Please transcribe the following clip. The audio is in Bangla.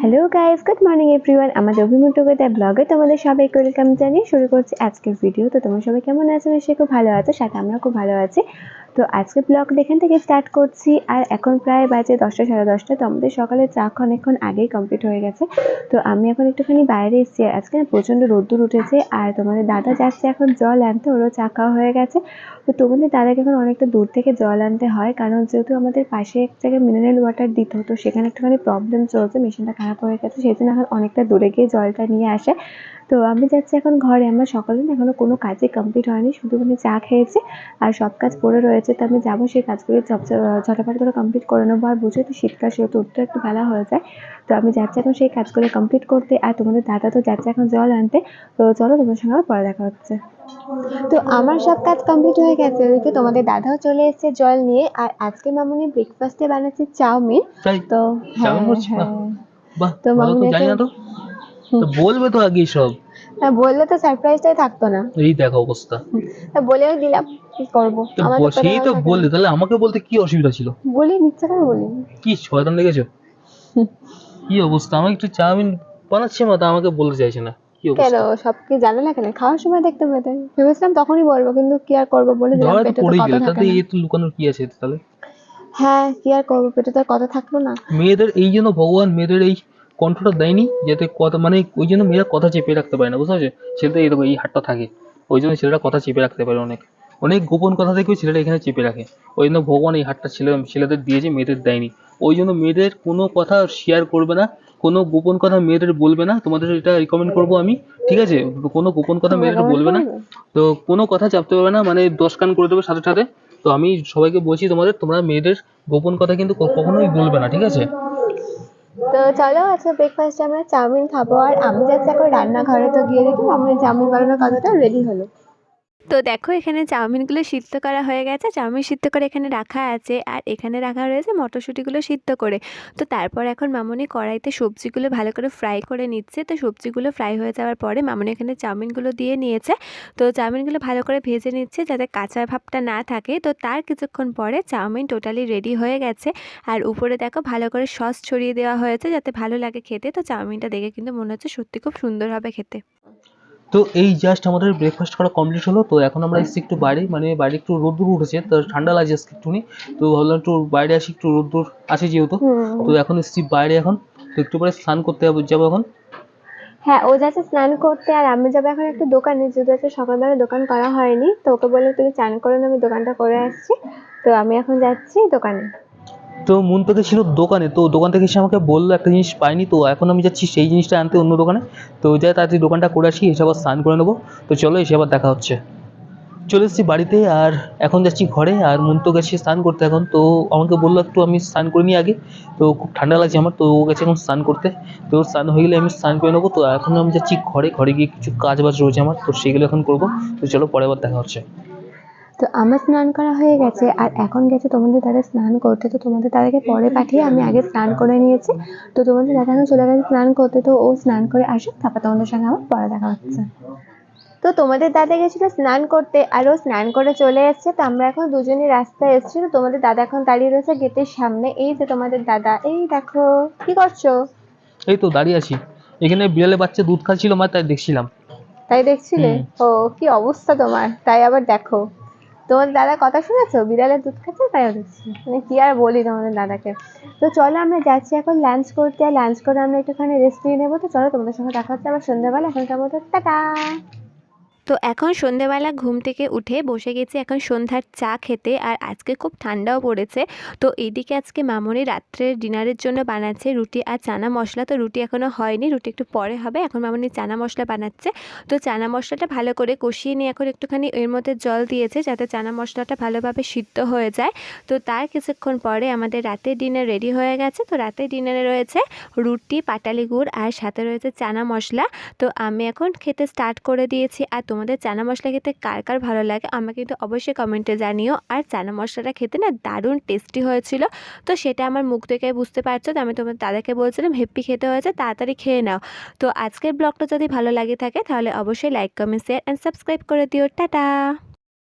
Hello guys, good morning everyone. আমাদের অভিমুগ্ধকতা ব্লগে তোমাদের সবাইকে ওয়েলকাম জানিয়ে শুরু করছি আজকের ভিডিও। তো তোমরা সবাই কেমন আছো? নিশ্চয়ই খুব ভালো আছো, সাথে আমরা খুব ভালো আছি। তো আজকের ব্লগটা এখান থেকে স্টার্ট করছি। আর এখন প্রায় বাজে 10টা সাড়ে 10টা। তো আমাদের সকালে চা অনেকক্ষণ আগেই কমপ্লিট হয়ে গেছে। তো আমি এখন একটুখানি বাইরে এসেছি। আজকে না প্রচণ্ড রোদ্দুর উঠেছে। আর তোমাদের দাদা যাচ্ছে এখন জল আনতে, ওরও চা খাওয়া হয়ে গেছে। তো তোমাদের দাদাকে এখন অনেকটা দূর থেকে জল আনতে হয়, কারণ যেহেতু আমাদের পাশে এক জায়গায় মিনারেল ওয়াটার দিত, তো সেখানে একটুখানি প্রবলেম চলছে, মেশিনটা খারাপ হয়ে গেছে, সেই জন্য এখন অনেকটা দূরে গিয়ে জলটা নিয়ে আসে। তো আমি যাচ্ছি এখন ঘরে। আমার সকালে না এখনো কোনো কাজই কমপ্লিট হয়নি, শুধুখানি চা খেয়েছি আর সব কাজ পড়ে রয়েছে। তো আমি যাবো সেই কাজগুলো ঝটাফট করে কমপ্লিট করে নেবো। আর বুঝে তো শীতকাল, সেহেতু উঠতে একটু বেলা হয়ে যায়। তো আমি যাচ্ছি এখন সেই কাজগুলো কমপ্লিট করতে। আর তোমাদের দাদা তো যাচ্ছে এখন জল আনতে। তো চলো, তোমার সঙ্গে আবার পরে দেখা হচ্ছে। তো আমার সব কাজ কমপ্লিট হয়ে গেছে, ওইদিকে তোমাদের দাদাও চলে এসেছে জল নিয়ে। আর আজকে মামুনি ব্রেকফাস্টে বানাচ্ছে চাউমিন। তাই তো চাউমিন হ্যাঁ করছি? হ্যাঁ, বাহ, তো ভালো তো, মামুনি জানি এখন না তো। তো বলবে তো আগেই সব। বললে তো সারপ্রাইজটাই থাকতো না। এই দেখো অবস্থা। তা বলেও দিলাম, কি করবো, তো আমার তো পেটে সেই ভালো তো থাকে না। বললে, তাহলে আমাকে বলতে কি অসুবিধা ছিল? বলি ইচ্ছা করে বলি। কি শয়তান লেগেছো? কি অবস্থা, আমাকে একটু চাউমিন বানাচ্ছে মা, তা আমাকে বলতে চাইছে না, কি কেন, অবস্থা? সব কি জানে না? কেন খাওয়ার সময় দেখতে পেতে ভেবেছিলাম তখনই বলবো, কিন্তু কি আর করবো, বলে দিলাম, ধরা তো পেটে তো পড়েই কথা গেলে, থাকে তাতে না। এ তো লুকানোর কি আছে তাহলে? হ্যাঁ, কি আর করবো, পেটে তো আর কথা থাকলো না। মেয়েদের এই জন্য ভগবান মেয়েদের এই কণ্ঠটা দেয়নি, যাতে কথা, মানে ওই জন্য মেয়েরা কথা চেপে রাখতে পারে না, বুঝতে পারছো? ছেলেদের এরকম এই হাতটা থাকে, ওই জন্য ছেলেরা কথা চেপে রাখতে পারে, অনেক অনেক গোপন কথা থেকে ছেলেরা এখানে চেপে রাখে। ওই জন্য ভগবান এই হাতটা ছেলেদের দিয়েছে, মেয়েদের দেয়নি। ওই জন্য মেয়েদের কোনো কথা শেয়ার করবে না, কোনো গোপন কথা মেয়েদের বলবে না, তোমাদের এটা রিকমেন্ড করবো আমি, ঠিক আছে? কোনো গোপন কথা মেয়েদের রেকমেন্ড বলবে না। করবে? তো কোনো কথা চাপতে পারবে না, মানে 10 কান করে দেবে সাথে সাথে। তো আমি সবাইকে বলছি, তোমরা মেয়েদের গোপন কথা কিন্তু কখনোই বলবে না, ঠিক আছে? তো চলো, আজকে ব্রেকফাস্টে আমরা চাউমিন খাবো। আর আমি যাচ্ছি এখন রান্নাঘরে। তো গিয়ে দেখি আমার চাউমিন বানানোর কথাটা রেডি হলো। তো দেখো, এখানে চাউমিনগুলো সিদ্ধ করা হয়ে গেছে, চাউমিন সিদ্ধ করে এখানে রাখা আছে। আর এখানে রাখা রয়েছে মটরশুঁটিগুলো সিদ্ধ করে। তো তারপর এখন মামুনি কড়াইতে সবজিগুলো ভালো করে ফ্রাই করে নিচ্ছে। তো সবজিগুলো ফ্রাই হয়ে যাওয়ার পরে মামুনি এখানে চাউমিনগুলো দিয়ে নিয়েছে। তো চাউমিনগুলো ভালো করে ভেজে নিচ্ছে, যাতে কাঁচা ভাবটা না থাকে। তো তার কিছুক্ষণ পরে চাউমিন টোটালি রেডি হয়ে গেছে। আর উপরে দেখো ভালো করে সস ছড়িয়ে দেওয়া হয়েছে, যাতে ভালো লাগে খেতে। তো চাউমিনটা দেখে কিন্তু মনে হচ্ছে সত্যি খুব সুন্দর হবে খেতে। তো এই জাস্ট আমাদের ব্রেকফাস্ট করা কমপ্লিট হলো। তো এখন আমরা এসেছি একটু বাইরে, মানে বাইরে একটু রোদ্দুর উঠেছে, তো ঠান্ডা লাগছে আজকে একটুখানি। তো ভাবলাম একটু বাইরে আসি, একটু রোদ্দুর আছে যেহেতু। তো এখন এসেছি বাইরে এখন। তো একটু পরে স্নান করতে যাবো এখন। হ্যাঁ, ও যাচ্ছে স্নান করতে। আর আমি যাবো এখন একটু দোকানে, যেহেতু আজকে সকালবেলা দোকান করা হয়নি। তো ওকে বললাম তুমি চান করো না, আমি দোকানটা করে আসছি। তো আমি এখন যাচ্ছি দোকানে। তো মুনতাকে ছিল দোকানে, তো দোকান থেকে এসে আমাকে বললো একটা জিনিস পাইনি, তো এখন আমি যাচ্ছি সেই জিনিসটা আনতে অন্য দোকানে। তো যাই তাড়াতাড়ি দোকানটা করে আসি, এসে আবার স্নান করে নেবো। তো চলো, এসে আবার দেখা হচ্ছে। চলে এসেছি বাড়িতে, আর এখন যাচ্ছি ঘরে। আর মন্ত গেছে স্নান করতে এখন। তো আমাকে বললো একটু আমি স্নান করে নিই আগে। তো খুব ঠান্ডা লাগছে আমার, তো ও গেছে এখন স্নান করতে। তো ওর স্নান হয়ে গেলে আমি স্নান করে নেবো। তো এখন আমি যাচ্ছি ঘরে, ঘরে গিয়ে কিছু কাজ বাজ রয়েছে আমার, তো সেগুলো এখন করবো। তো চলো, পরে আবার দেখা হচ্ছে। তো আমার স্নান করা হয়ে গেছে, আর এখন গেছে তোমাদের দাদা স্নান করতে। তো তোমাদের দাদাকে পরে পাঠিয়ে আমি আগে স্নান করে নিয়েছি। তো তোমাদের দাদা এখন চলে গেছে স্নান করতে। তো ও স্নান করে আসুক, তারপর তোমাদের সঙ্গে আমার পরে দেখা হচ্ছে। তো তোমাদের দাদা গেছিল স্নান করতে, আর ও স্নান করে চলে এসছে। তো আমরা এখন দুজনই রাস্তায় এসেছি। তো তোমাদের দাদা এখন দাঁড়িয়ে রয়েছে গেটের সামনে। এই যে তোমাদের দাদা, এই দেখো কি করছো। এই তো দাঁড়িয়ে আছি এখানে, বিড়ালের বাচ্চা দুধ খাচ্ছিল মা, তাই দেখছিলাম। তাই দেখছিলে? হুম। ও, কি অবস্থা তোমার, তাই আবার দেখো। তোমার দাদার কথা শুনেছো, বিড়ালের দুধ খাচ্ছে তাইও দেখছি, মানে কি আর বলি তোমাদের দাদাকে। তো চলো, আমরা যাচ্ছি এখন লাঞ্চ করতে। আর লাঞ্চ করে আমরা একটুখানি রেস্ট নিয়ে নেবো। তো চলো, তোমাদের সঙ্গে দেখা হচ্ছে আবার সন্ধ্যাবেলা। এখনকার মতো টাটা। তো এখন সন্ধেবেলা ঘুম থেকে উঠে বসে গেছি এখন সন্ধ্যার চা খেতে। আর আজকে খুব ঠান্ডাও পড়েছে। তো এইদিকে আজকে মামনি রাত্রের ডিনারের জন্য বানাচ্ছে রুটি আর চানা মশলা। তো রুটি এখনও হয়নি, রুটি একটু পরে হবে। এখন মামনি চানা মশলা বানাচ্ছে। তো চানা মশলাটা ভালো করে কষিয়ে নিয়ে এখন একটুখানি এর মধ্যে জল দিয়েছে, যাতে চানা মশলাটা ভালোভাবে সিদ্ধ হয়ে যায়। তো তার কিছুক্ষণ পরে আমাদের রাতের ডিনার রেডি হয়ে গেছে। তো রাতের ডিনারে রয়েছে রুটি, পাটালি গুড়, আর সাথে রয়েছে চানা মশলা। তো আমি এখন খেতে স্টার্ট করে দিয়েছি। আর তোমাদের চানা মশলা খেতে কার কার ভালো লাগে আমাকে কিন্তু অবশ্যই কমেন্টে জানিও। আর চানা মশলাটা খেতে না দারুণ টেস্টি হয়েছিল। তো সেটা আমার মুখ থেকে বুঝতে পারছো। তো আমি তোমার দাদাকে বলছিলাম হেপ্পি খেতে হয়েছে, তাড়াতাড়ি খেয়ে নাও। তো আজকের ব্লগটা যদি ভালো লাগে থাকে তাহলে অবশ্যই like, comment, share and subscribe করে দিও। টাটা।